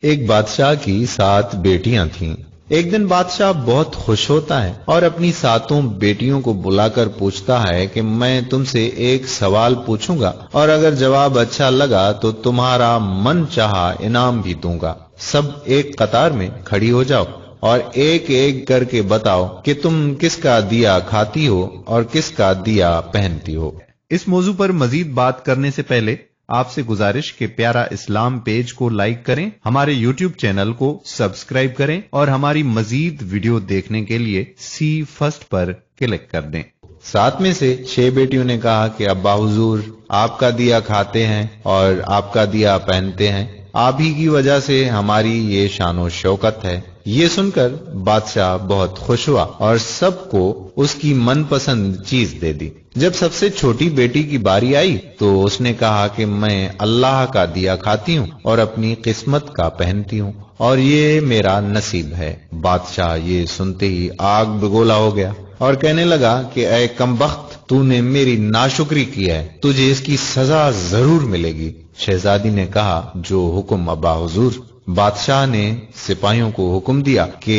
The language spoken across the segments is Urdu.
ایک بادشاہ کی 7 بیٹیاں تھیں۔ ایک دن بادشاہ بہت خوش ہوتا ہے اور اپنی 7 بیٹیوں کو بلا کر پوچھتا ہے کہ میں تم سے ایک سوال پوچھوں گا اور اگر جواب اچھا لگا تو تمہارا من چاہا انعام بھی دوں گا۔ سب ایک قطار میں کھڑی ہو جاؤ اور ایک ایک کر کے بتاؤ کہ تم کس کا دیا کھاتی ہو اور کس کا دیا پہنتی ہو۔ اس موضوع پر مزید بات کرنے سے پہلے آپ سے گزارش کہ پیارا اسلام پیج کو لائک کریں، ہمارے یوٹیوب چینل کو سبسکرائب کریں اور ہماری مزید ویڈیو دیکھنے کے لیے سی فرسٹ پر کلک کر دیں۔ 7 میں سے 6 بیٹیوں نے کہا کہ ابا حضور آپ کا دیا کھاتے ہیں اور آپ کا دیا پہنتے ہیں، آپ ہی کی وجہ سے ہماری یہ شان و شوکت ہے۔ یہ سن کر بادشاہ بہت خوش ہوا اور سب کو اس کی من پسند چیز دے دی۔ جب سب سے چھوٹی بیٹی کی باری آئی تو اس نے کہا کہ میں اللہ کا دیا کھاتی ہوں اور اپنی قسمت کا پہنتی ہوں اور یہ میرا نصیب ہے۔ بادشاہ یہ سنتے ہی آگ بگولا ہو گیا اور کہنے لگا کہ اے کمبخت، تو نے میری ناشکری کی ہے، تجھے اس کی سزا ضرور ملے گی۔ شہزادی نے کہا جو حکم ابا حضور۔ بادشاہ نے سپاہیوں کو حکم دیا کہ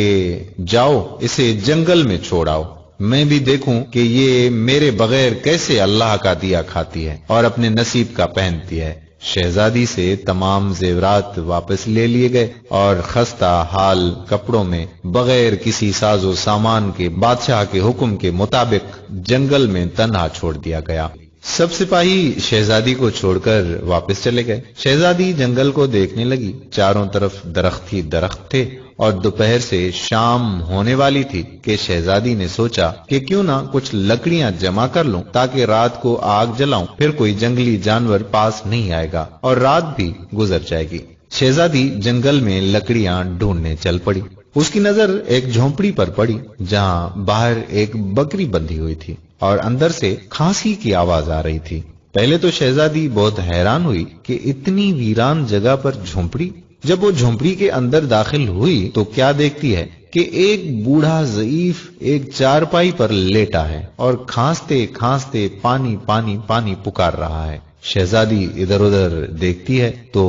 جاؤ اسے جنگل میں چھوڑاؤ، میں بھی دیکھوں کہ یہ میرے بغیر کیسے اللہ کا دیا کھاتی ہے اور اپنے نصیب کا پہنتی ہے۔ شہزادی سے تمام زیورات واپس لے لیے گئے اور خستہ حال کپڑوں میں بغیر کسی ساز و سامان کے بادشاہ کے حکم کے مطابق جنگل میں تنہا چھوڑ دیا گیا۔ سب سپاہی شہزادی کو چھوڑ کر واپس چلے گئے۔ شہزادی جنگل کو دیکھنے لگی، چاروں طرف درخت ہی درخت تھے اور دوپہر سے شام ہونے والی تھی کہ شہزادی نے سوچا کہ کیوں نہ کچھ لکڑیاں جمع کر لوں تاکہ رات کو آگ جلاؤں، پھر کوئی جنگلی جانور پاس نہیں آئے گا اور رات بھی گزر جائے گی۔ شہزادی جنگل میں لکڑیاں ڈھونڈنے چل پڑی۔ اس کی نظر ایک جھونپڑی پر پڑی جہاں باہر ایک بکری بندھی ہوئی تھی اور اندر سے کھانسی کی آواز آ رہی تھی۔ پہلے تو شہزادی بہت حیران ہوئی کہ اتنی ویران جگہ پر جھونپڑی۔ جب وہ جھونپڑی کے اندر داخل ہوئی تو کیا دیکھتی ہے کہ ایک بوڑھا ضعیف ایک چارپائی پر لیٹا ہے اور کھانستے کھانستے پانی پانی پانی پکار رہا ہے۔ شہزادی ادھر ادھر دیکھتی ہے تو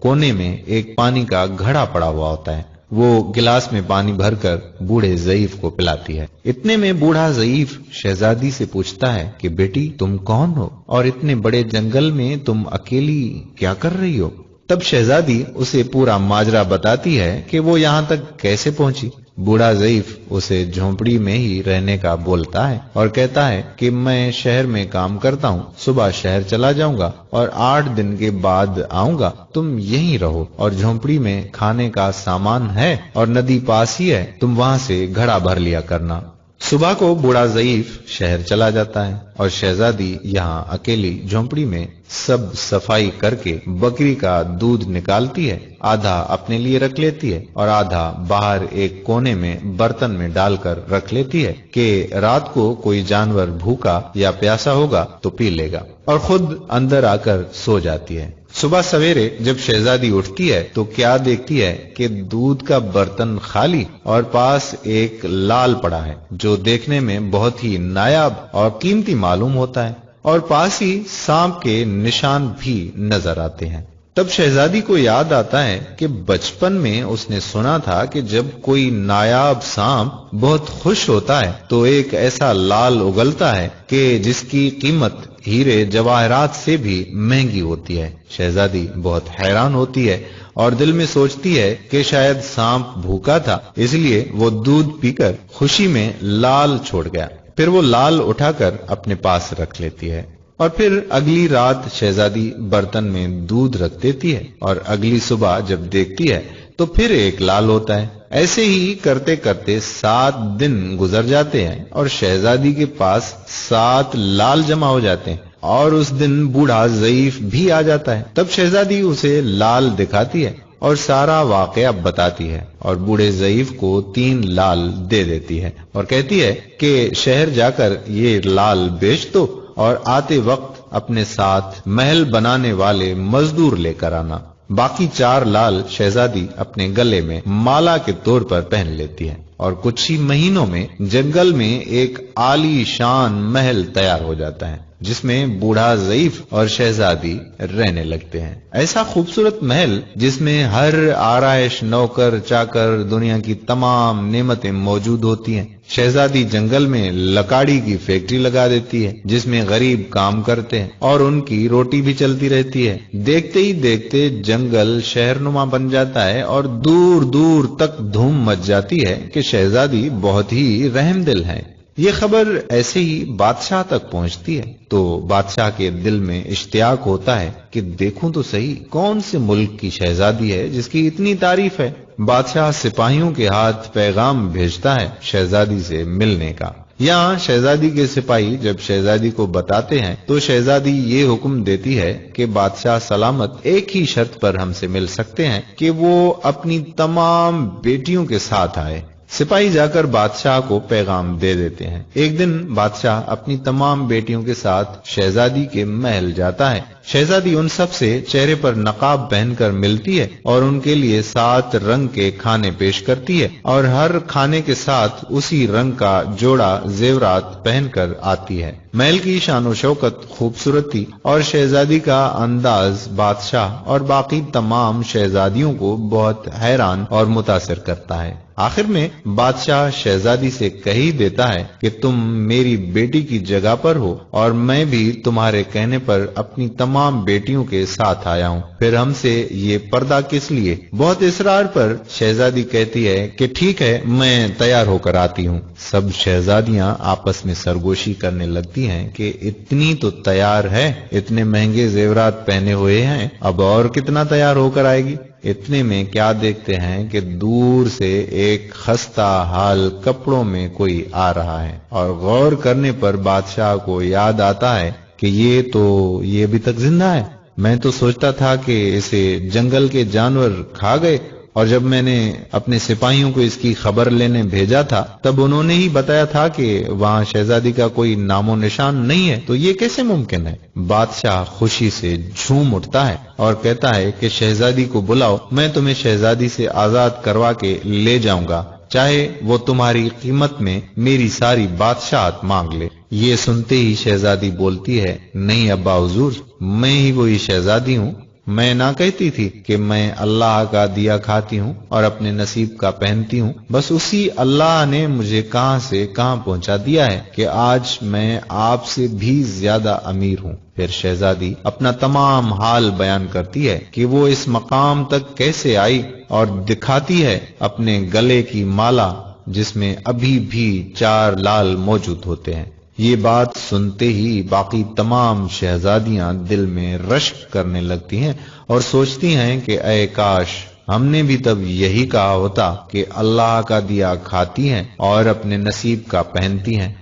کونے میں ایک پانی کا گھڑا پڑا ہوا ہوتا ہے۔ وہ گلاس میں پانی بھر کر بوڑھے ضعیف کو پلاتی ہے۔ اتنے میں بوڑھا ضعیف شہزادی سے پوچھتا ہے کہ بیٹی تم کون ہو اور اتنے بڑے جنگل میں تم اکیلی کیا کر رہی ہو؟ تب شہزادی اسے پورا ماجرا بتاتی ہے کہ وہ یہاں تک کیسے پہنچی۔ بوڑھا ضعیف اسے جھونپڑی میں ہی رہنے کا بولتا ہے اور کہتا ہے کہ میں شہر میں کام کرتا ہوں، صبح شہر چلا جاؤں گا اور 8 دن کے بعد آؤں گا، تم یہیں رہو اور جھونپڑی میں کھانے کا سامان ہے اور ندی پاس ہی ہے، تم وہاں سے گھڑا بھر لیا کرنا۔ صبح کو بوڑھا ضعیف شہر چلا جاتا ہے اور شہزادی یہاں اکیلی جھونپڑی میں سب صفائی کر کے بکری کا دودھ نکالتی ہے، آدھا اپنے لیے رکھ لیتی ہے اور آدھا باہر ایک کونے میں برتن میں ڈال کر رکھ لیتی ہے کہ رات کو کوئی جانور بھوکا یا پیاسا ہوگا تو پی لے گا، اور خود اندر آ کر سو جاتی ہے۔ صبح سویرے جب شہزادی اٹھتی ہے تو کیا دیکھتی ہے کہ دودھ کا برتن خالی اور پاس ایک لال پڑا ہے جو دیکھنے میں بہت ہی نایاب اور قیمتی معلوم ہوتا ہے، اور پاس ہی سانپ کے نشان بھی نظر آتے ہیں۔ تب شہزادی کو یاد آتا ہے کہ بچپن میں اس نے سنا تھا کہ جب کوئی نایاب سانپ بہت خوش ہوتا ہے تو ایک ایسا لال اگلتا ہے کہ جس کی قیمت ہیرے جواہرات سے بھی مہنگی ہوتی ہے۔ شہزادی بہت حیران ہوتی ہے اور دل میں سوچتی ہے کہ شاید سانپ بھوکا تھا، اس لیے وہ دودھ پی کر خوشی میں لال چھوڑ گیا۔ پھر وہ لال اٹھا کر اپنے پاس رکھ لیتی ہے اور پھر اگلی رات شہزادی برتن میں دودھ رکھ دیتی ہے اور اگلی صبح جب دیکھتی ہے تو پھر ایک لال ہوتا ہے۔ ایسے ہی کرتے کرتے 7 دن گزر جاتے ہیں اور شہزادی کے پاس 7 لال جمع ہو جاتے ہیں اور اس دن بوڑھا ضعیف بھی آ جاتا ہے۔ تب شہزادی اسے لال دکھاتی ہے اور سارا واقعہ بتاتی ہے اور بوڑھے ضعیف کو 3 لال دے دیتی ہے اور کہتی ہے کہ شہر جا کر یہ لال بیچ دو اور آتے وقت اپنے ساتھ محل بنانے والے مزدور لے کر آنا۔ باقی 4 لال شہزادی اپنے گلے میں مالا کے طور پر پہن لیتی ہے اور کچھ ہی مہینوں میں جنگل میں ایک عالی شان محل تیار ہو جاتا ہے۔ جس میں بوڑھا ضعیف اور شہزادی رہنے لگتے ہیں۔ ایسا خوبصورت محل جس میں ہر آرائش، نوکر چاکر، دنیا کی تمام نعمتیں موجود ہوتی ہیں۔ شہزادی جنگل میں لکاڑی کی فیکٹری لگا دیتی ہے جس میں غریب کام کرتے ہیں اور ان کی روٹی بھی چلتی رہتی ہے۔ دیکھتے ہی دیکھتے جنگل شہر نما بن جاتا ہے اور دور دور تک دھوم مچ جاتی ہے کہ شہزادی بہت ہی رحم دل ہے۔ یہ خبر ایسے ہی بادشاہ تک پہنچتی ہے تو بادشاہ کے دل میں اشتیاق ہوتا ہے کہ دیکھوں تو صحیح کون سے ملک کی شہزادی ہے جس کی اتنی تعریف ہے۔ بادشاہ سپاہیوں کے ہاتھ پیغام بھیجتا ہے شہزادی سے ملنے کا۔ یہاں شہزادی کے سپاہی جب شہزادی کو بتاتے ہیں تو شہزادی یہ حکم دیتی ہے کہ بادشاہ سلامت ایک ہی شرط پر ہم سے مل سکتے ہیں کہ وہ اپنی تمام بیٹیوں کے ساتھ آئے۔ سپاہی جا کر بادشاہ کو پیغام دے دیتے ہیں۔ ایک دن بادشاہ اپنی تمام بیٹیوں کے ساتھ شہزادی کے محل جاتا ہے۔ شہزادی ان سب سے چہرے پر نقاب پہن کر ملتی ہے اور ان کے لیے 7 رنگ کے کھانے پیش کرتی ہے اور ہر کھانے کے ساتھ اسی رنگ کا جوڑا زیورات پہن کر آتی ہے۔ محل کی شان و شوکت، خوبصورتی اور شہزادی کا انداز بادشاہ اور باقی تمام شہزادیوں کو بہت حیران اور متاثر کرتا ہے۔ آخر میں بادشاہ شہزادی سے کہی دیتا ہے کہ تم میری بیٹی کی جگہ پر ہو اور میں بھی تمہارے کہنے پر اپنی تمام بیٹیوں کے ساتھ آیا ہوں، پھر ہم سے یہ پردہ کس لیے؟ بہت اصرار پر شہزادی کہتی ہے کہ ٹھیک ہے، میں تیار ہو کر آتی ہوں۔ سب شہزادیاں آپس میں سرگوشی کرنے لگتی ہیں کہ اتنی تو تیار ہے، اتنے مہنگے زیورات پہنے ہوئے ہیں، اب اور کتنا تیار ہو کر آئے گی؟ اتنے میں کیا دیکھتے ہیں کہ دور سے ایک خستہ حال کپڑوں میں کوئی آ رہا ہے، اور غور کرنے پر بادشاہ کو یاد آتا ہے کہ یہ ابھی تک زندہ ہے۔ میں تو سوچتا تھا کہ اسے جنگل کے جانور کھا گئے، اور جب میں نے اپنے سپاہیوں کو اس کی خبر لینے بھیجا تھا تب انہوں نے ہی بتایا تھا کہ وہاں شہزادی کا کوئی نام و نشان نہیں ہے، تو یہ کیسے ممکن ہے؟ بادشاہ خوشی سے جھوم اٹھتا ہے اور کہتا ہے کہ شہزادی کو بلاؤ، میں تمہیں شہزادی سے آزاد کروا کے لے جاؤں گا، چاہے وہ تمہاری قیمت میں میری ساری بادشاہت مانگ لے۔ یہ سنتے ہی شہزادی بولتی ہے، نہیں ابا حضور، میں ہی وہی شہزادی ہوں۔ میں نہ کہتی تھی کہ میں اللہ کا دیا کھاتی ہوں اور اپنے نصیب کا پہنتی ہوں، بس اسی اللہ نے مجھے کہاں سے کہاں پہنچا دیا ہے کہ آج میں آپ سے بھی زیادہ امیر ہوں۔ پھر شہزادی اپنا تمام حال بیان کرتی ہے کہ وہ اس مقام تک کیسے آئی اور دکھاتی ہے اپنے گلے کی مالا جس میں ابھی بھی 4 لال موجود ہوتے ہیں۔ یہ بات سنتے ہی باقی تمام شہزادیاں دل میں رشک کرنے لگتی ہیں اور سوچتی ہیں کہ اے کاش ہم نے بھی تب یہی کہا ہوتا کہ اللہ کا دیا کھاتی ہیں اور اپنے نصیب کا پہنتی ہیں۔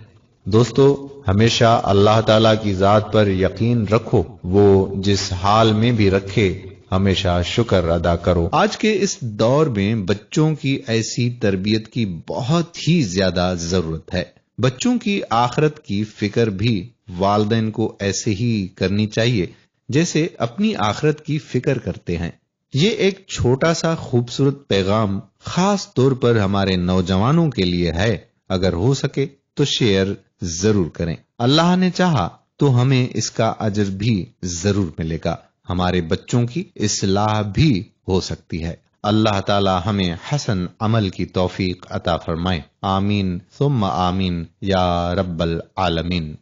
دوستو، ہمیشہ اللہ تعالیٰ کی ذات پر یقین رکھو، وہ جس حال میں بھی رکھے ہمیشہ شکر ادا کرو۔ آج کے اس دور میں بچوں کی ایسی تربیت کی بہت ہی زیادہ ضرورت ہے۔ بچوں کی آخرت کی فکر بھی والدین کو ایسے ہی کرنی چاہیے جیسے اپنی آخرت کی فکر کرتے ہیں۔ یہ ایک چھوٹا سا خوبصورت پیغام خاص طور پر ہمارے نوجوانوں کے لیے ہے، اگر ہو سکے تو شیئر ضرور کریں۔ اللہ نے چاہا تو ہمیں اس کا اجر بھی ضرور ملے گا، ہمارے بچوں کی اصلاح بھی ہو سکتی ہے۔ اللہ تعالی ہمیں حسن عمل کی توفیق عطا فرمائے، آمین ثم آمین یا رب العالمین۔